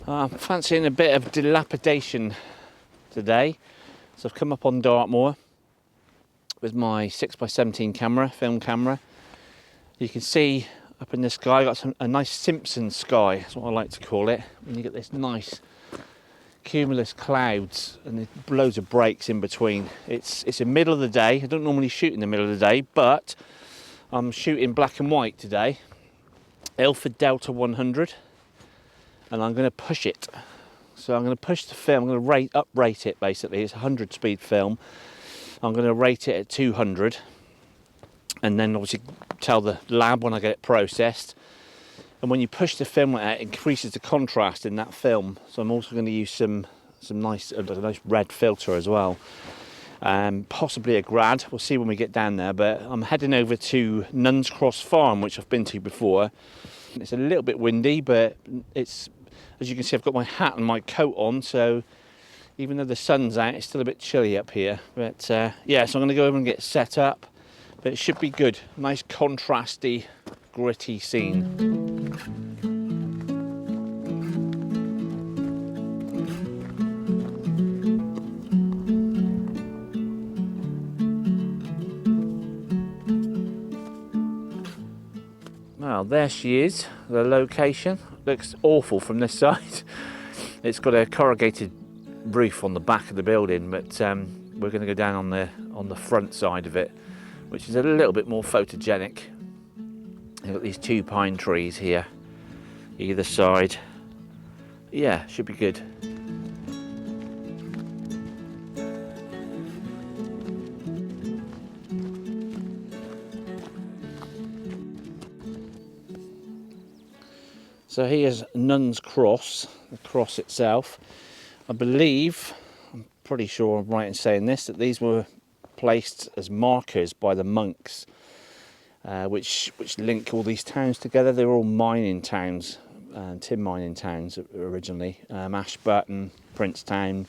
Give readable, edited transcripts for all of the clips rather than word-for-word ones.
I'm fancying a bit of dilapidation today, so I've come up on Dartmoor with my 6x17 camera, film camera. You can see up in the sky, I've got a nice Simpson sky, that's what I like to call it, when you get this nice cumulus clouds and there's loads of breaks in between. It's the middle of the day. I don't normally shoot in the middle of the day, but I'm shooting black and white today, Ilford Delta 100, and I'm going to push it. So I'm going to push the film, I'm going to uprate it basically. It's a 100 speed film. I'm going to rate it at 200 and then obviously tell the lab when I get it processed. And when you push the film like that, it increases the contrast in that film. So I'm also going to use some nice red filter as well. Possibly a grad, we'll see when we get down there. But I'm heading over to Nuns Cross Farm, which I've been to before. It's a little bit windy, but it's, as you can see, I've got my hat and my coat on, so even though the sun's out, it's still a bit chilly up here. But yeah, so I'm going to go over and get set up. But it should be good. Nice contrasty, gritty scene. Well, there she is, the location. Looks awful from this side. It's got a corrugated roof on the back of the building, but we're going to go down on the front side of it, which is a little bit more photogenic. You've got these two pine trees here, either side. Yeah, should be good. So here's Nuns Cross, the cross itself. I believe, I'm pretty sure I'm right in saying this, that these were placed as markers by the monks, which link all these towns together. They were all mining towns, tin mining towns originally. Ashburton, Princetown.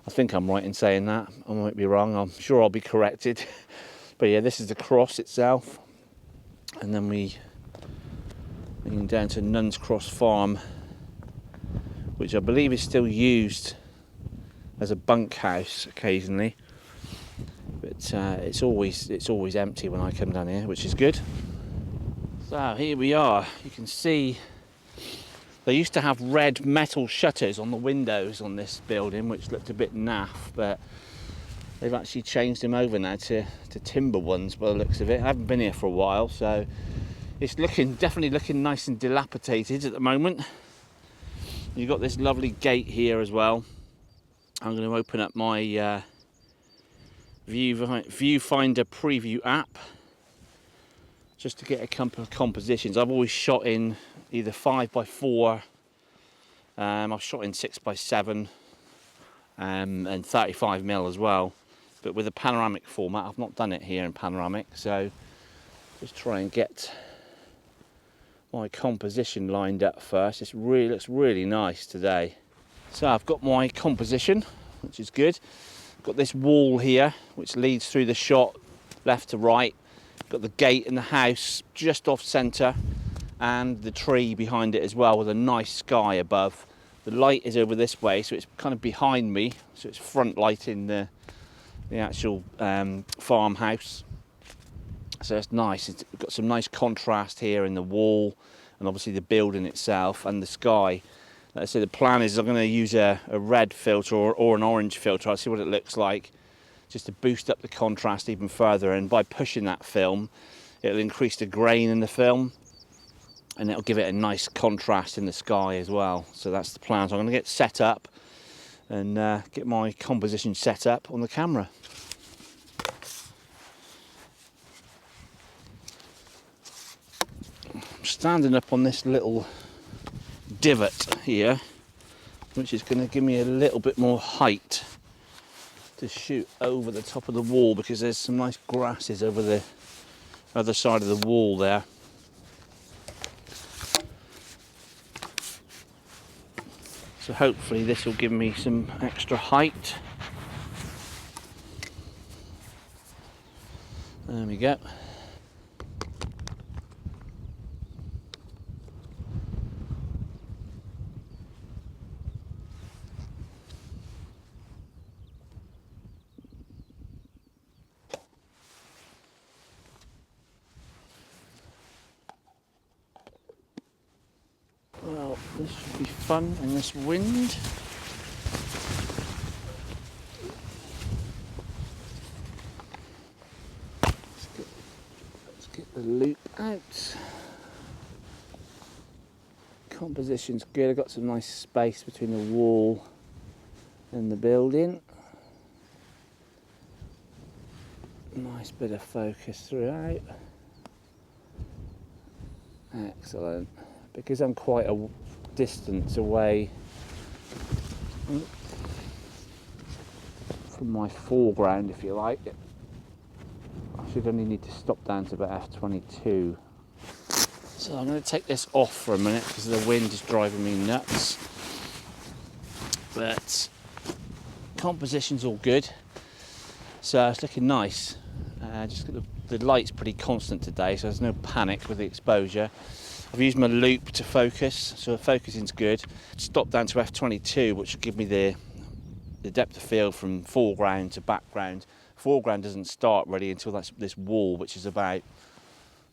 I think I'm right in saying that. I might be wrong. I'm sure I'll be corrected. But yeah, this is the cross itself. And then we down to Nuns Cross Farm, which I believe is still used as a bunkhouse occasionally, but it's always empty when I come down here, which is good. So here we are. You can see they used to have red metal shutters on the windows on this building, which looked a bit naff, but they've actually changed them over now to timber ones by the looks of it. I haven't been here for a while, so it's definitely looking nice and dilapidated at the moment. You've got this lovely gate here as well. I'm going to open up my Viewfinder preview app just to get a couple of compositions. I've always shot in either 5x4, I've shot in 6x7 and 35mm as well, but with a panoramic format. I've not done it here in panoramic, so just try and get my composition lined up first. It looks really nice today. So I've got my composition, which is good. Got this wall here which leads through the shot left to right. Got the gate and the house just off centre, and the tree behind it as well, with a nice sky above. The light is over this way, so it's kind of behind me, so it's front lighting the actual farmhouse. So it's nice. It's got some nice contrast here in the wall, and obviously the building itself and the sky. Like I say, the plan is I'm going to use a red filter or an orange filter. I'll see what it looks like, just to boost up the contrast even further. And by pushing that film, it'll increase the grain in the film, and it'll give it a nice contrast in the sky as well. So that's the plan. So I'm going to get set up and get my composition set up on the camera. Standing up on this little divot here, which is going to give me a little bit more height to shoot over the top of the wall, because there's some nice grasses over the other side of the wall there. So hopefully this will give me some extra height. There we go. This should be fun in this wind. Let's get the loop out. Composition's good. I've got some nice space between the wall and the building. Nice bit of focus throughout. Excellent. Because I'm quite a distance away from my foreground, if you like, I should only need to stop down to about f22. So I'm going to take this off for a minute because the wind is driving me nuts. But composition's all good, so it's looking nice. Just got the light's pretty constant today, so there's no panic with the exposure. I've used my loop to focus, so the focusing's good. Stop down to f22, which will give me the depth of field from foreground to background. Foreground doesn't start really until that's this wall, which is about,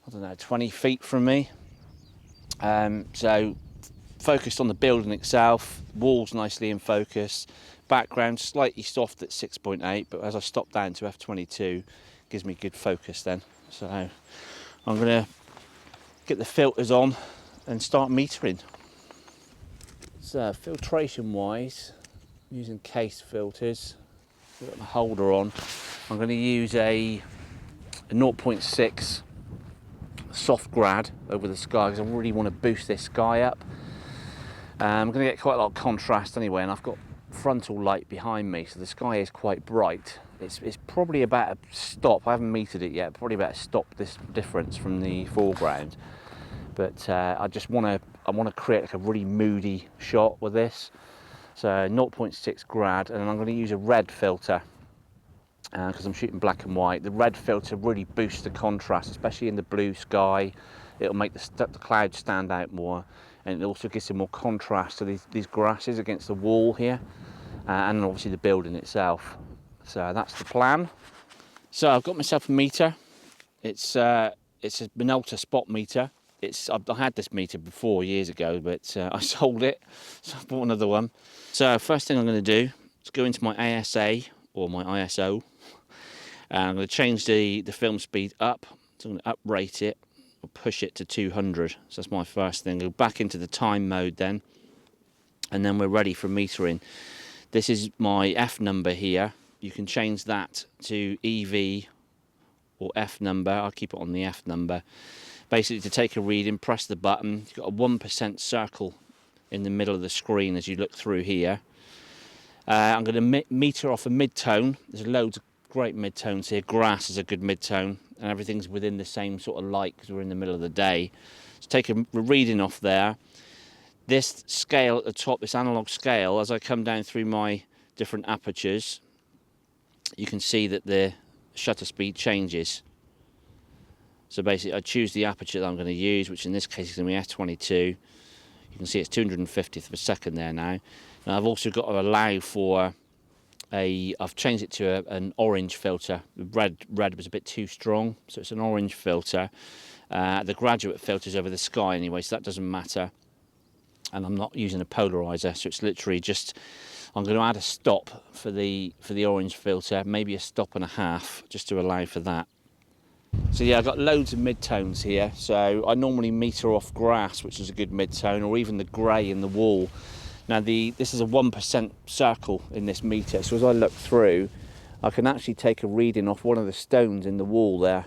I don't know, 20 feet from me. So focused on the building itself, walls nicely in focus, background slightly soft at 6.8, but as I stop down to f22, gives me good focus then. So I'm going to get the filters on and start metering. So filtration wise, using case filters, got the holder on. I'm going to use a 0.6 soft grad over the sky because I really want to boost this sky up. I'm going to get quite a lot of contrast anyway, and I've got frontal light behind me, so the sky is quite bright. It's probably about a stop. I haven't metered it yet. Probably about a stop this difference from the foreground. But I want to create like a really moody shot with this. So 0.6 grad, and I'm going to use a red filter because I'm shooting black and white. The red filter really boosts the contrast, especially in the blue sky. It'll make the clouds stand out more, and it also gives some more contrast to these grasses against the wall here, and obviously the building itself. So that's the plan. So I've got myself a meter. It's a Minolta spot meter. I had this meter before years ago, but I sold it, so I bought another one. So first thing I'm going to do is go into my ASA or my ISO, and I'm going to change the film speed up. So I'm going to uprate it or push it to 200. So that's my first thing. Go back into the time mode then, and then we're ready for metering. This is my F number here. You can change that to EV or F number. I'll keep it on the F number. Basically, to take a reading, press the button. You've got a 1% circle in the middle of the screen as you look through here. I'm going to meter off a mid-tone. There's loads of great mid-tones here. Grass is a good mid-tone, and everything's within the same sort of light because we're in the middle of the day. So take a reading off there. This scale at the top, this analog scale, as I come down through my different apertures, you can see that the shutter speed changes. So basically I choose the aperture that I'm going to use, which in this case is going to be f22. You can see it's 250th of a second there now. And I've also got to allow for I've changed it to an orange filter. The red was a bit too strong, so it's an orange filter. The graduate filter's over the sky anyway, so that doesn't matter. And I'm not using a polarizer, so it's literally just, I'm going to add a stop for the orange filter, maybe a stop and a half, just to allow for that. So yeah, I've got loads of mid-tones here. So I normally meter off grass, which is a good mid-tone, or even the grey in the wall. Now this is a 1% circle in this meter, so as I look through, I can actually take a reading off one of the stones in the wall there,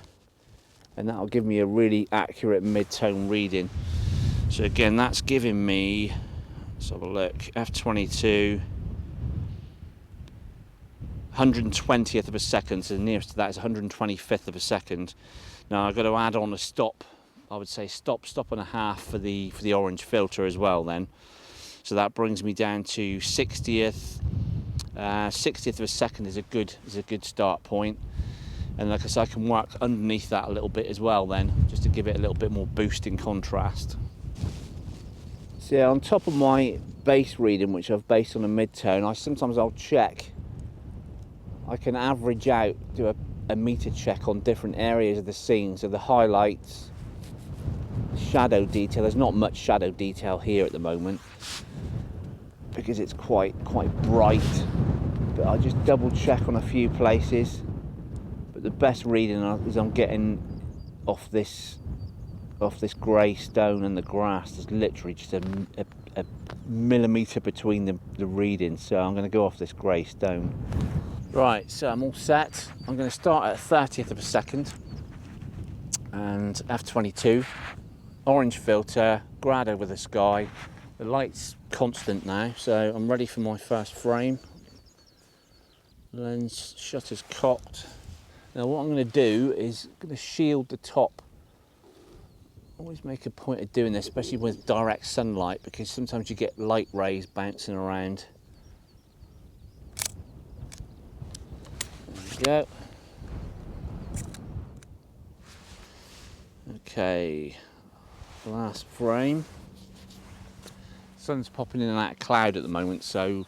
and that'll give me a really accurate mid-tone reading. So again, that's giving me, let's have a look, f22, 120th of a second, so the nearest to that is 125th of a second. Now I've got to add on a stop, I would say stop and a half for the orange filter as well then. So that brings me down to 60th. 60th of a second is a good start point. And like I said, I can work underneath that a little bit as well then, just to give it a little bit more boost in contrast. So yeah, on top of my base reading, which I've based on a mid-tone, I'll check. I can average out, do a meter check on different areas of the scene, so the highlights, shadow detail. There's not much shadow detail here at the moment because it's quite bright, but I'll just double check on a few places. But the best reading is I'm getting off this grey stone and the grass. There's literally just a millimetre between the readings, so I'm going to go off this grey stone. Right, so I'm all set. I'm going to start at 1/30th of a second and f22, orange filter, grad over the sky. The light's constant now, so I'm ready for my first frame. Lens shutter's cocked. Now what I'm going to do is I'm going to shield the top. Always make a point of doing this, especially with direct sunlight, because sometimes you get light rays bouncing around. There we go. Okay, last frame. Sun's popping in and out of cloud at the moment, so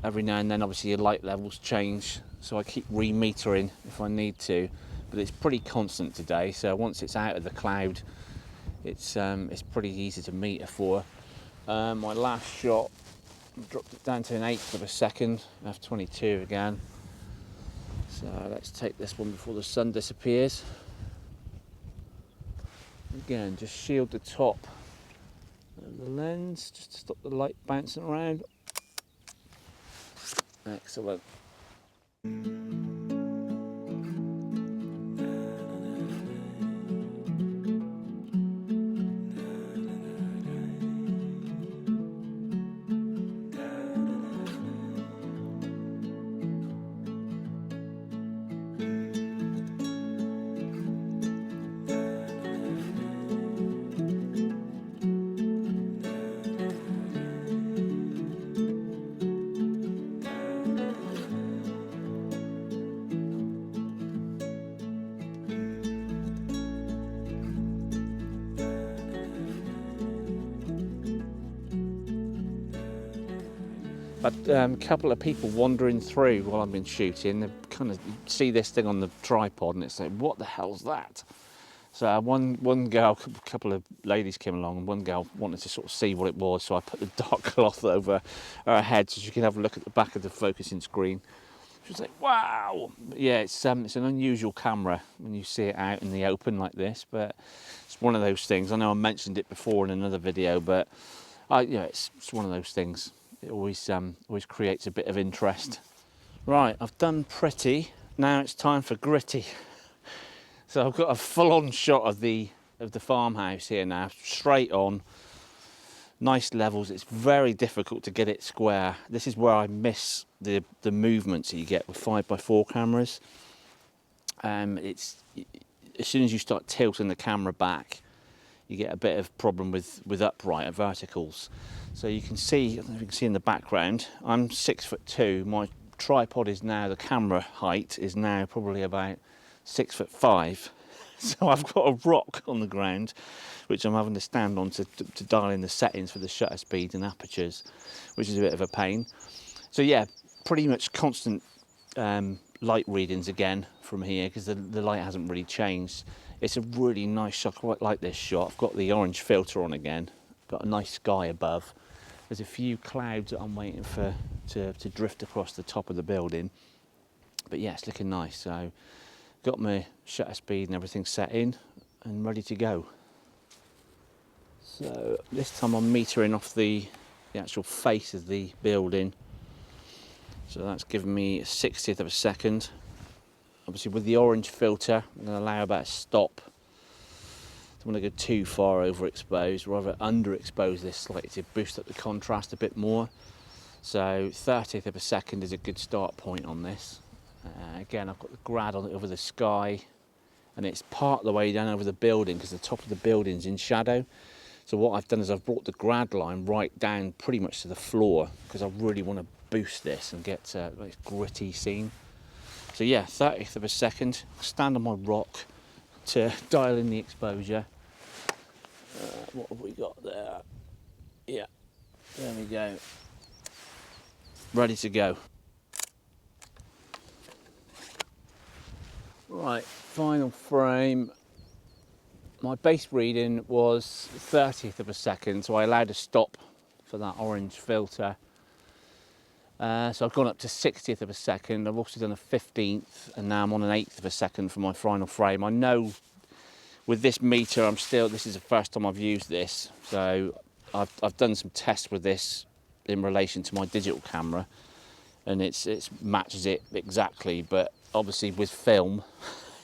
every now and then obviously your light levels change, so I keep re-metering if I need to, but it's pretty constant today, so once it's out of the cloud it's pretty easy to meter for. My last shot, dropped it down to 1/8 of a second, f22 again, so let's take this one before the sun disappears. Again, just shield the top of the lens just to stop the light bouncing around. Excellent. But a couple of people wandering through while I've been shooting, they kind of see this thing on the tripod and it's like, what the hell's that? So one girl, a couple of ladies came along, and one girl wanted to sort of see what it was, so I put the dark cloth over her head so she could have a look at the back of the focusing screen. She was like, wow! But yeah, it's an unusual camera when you see it out in the open like this, but it's one of those things. I know I mentioned it before in another video, but it's one of those things. It always creates a bit of interest. Right, I've done pretty. Now it's time for gritty. So I've got a full-on shot of the farmhouse here now, straight on, nice levels. It's very difficult to get it square. This is where I miss the movements that you get with 5x4 cameras. It's as soon as you start tilting the camera back, you get a bit of problem with upright and verticals. So you can see, I don't know if you can see in the background, I'm 6'2". My tripod is now, the camera height is now probably about 6'5". So I've got a rock on the ground, which I'm having to stand on to dial in the settings for the shutter speed and apertures, which is a bit of a pain. So yeah, pretty much constant light readings again from here, because the light hasn't really changed. It's a really nice shot. I quite like this shot. I've got the orange filter on again, got a nice sky above. There's a few clouds that I'm waiting for to drift across the top of the building, but yeah, it's looking nice. So got my shutter speed and everything set in and ready to go. So this time I'm metering off the actual face of the building, so that's given me a 1/60th of a second. Obviously with the orange filter I'm going to allow about a stop. Don't want to go too far overexposed, rather underexpose this slightly to boost up the contrast a bit more. So 1/30th of a second is a good start point on this. Again, I've got the grad on it over the sky, and it's part of the way down over the building because the top of the building's in shadow. So what I've done is I've brought the grad line right down pretty much to the floor because I really want to boost this and get a like, gritty scene. So yeah, 1/30th of a second, stand on my rock to dial in the exposure. What have we got there? Yeah, there we go. Ready to go. Right, final frame. my base reading was 30th of a second, so I allowed a stop for that orange filter. So I've gone up to 60th of a second. I've also done a 15th, and now I'm on an 1/8 of a second for my final frame. I know with this meter, this is the first time I've used this, so I've done some tests with this in relation to my digital camera, and it matches it exactly, but obviously with film,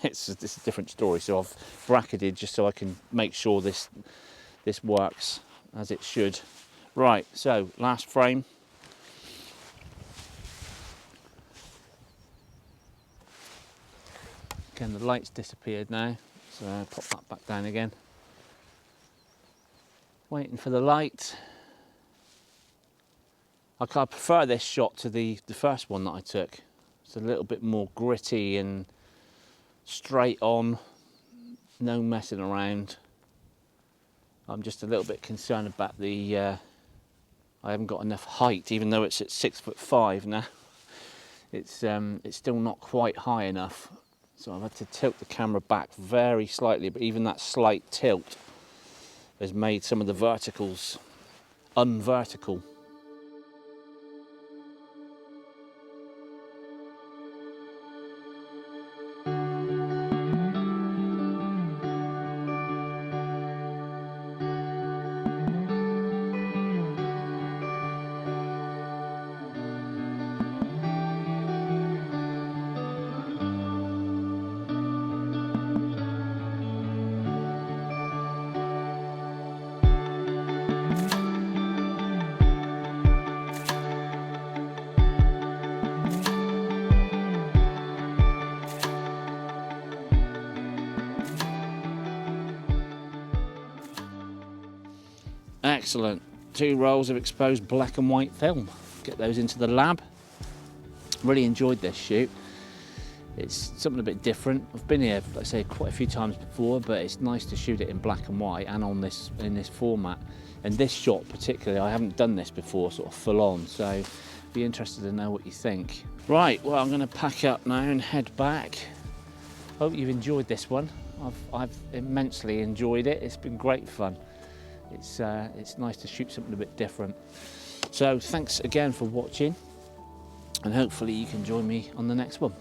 it's a different story. So I've bracketed just so I can make sure this works as it should. Right, so last frame. Again, the light's disappeared now, so I'll pop that back down again. Waiting for the light. I prefer this shot to the first one that I took. It's a little bit more gritty and straight on, no messing around. I'm just a little bit concerned about I haven't got enough height, even though it's at 6'5" now. It's still not quite high enough. So I've had to tilt the camera back very slightly, but even that slight tilt has made some of the verticals unvertical. Excellent. 2 rolls of exposed black and white film. Get those into the lab. Really enjoyed this shoot. It's something a bit different. I've been here, like I say, quite a few times before, but it's nice to shoot it in black and white and in this format. And this shot particularly, I haven't done this before, sort of full on, so be interested to know what you think. Right, well, I'm going to pack up now and head back. Hope you've enjoyed this one. I've immensely enjoyed it. It's been great fun. It's nice to shoot something a bit different. So thanks again for watching, and hopefully you can join me on the next one.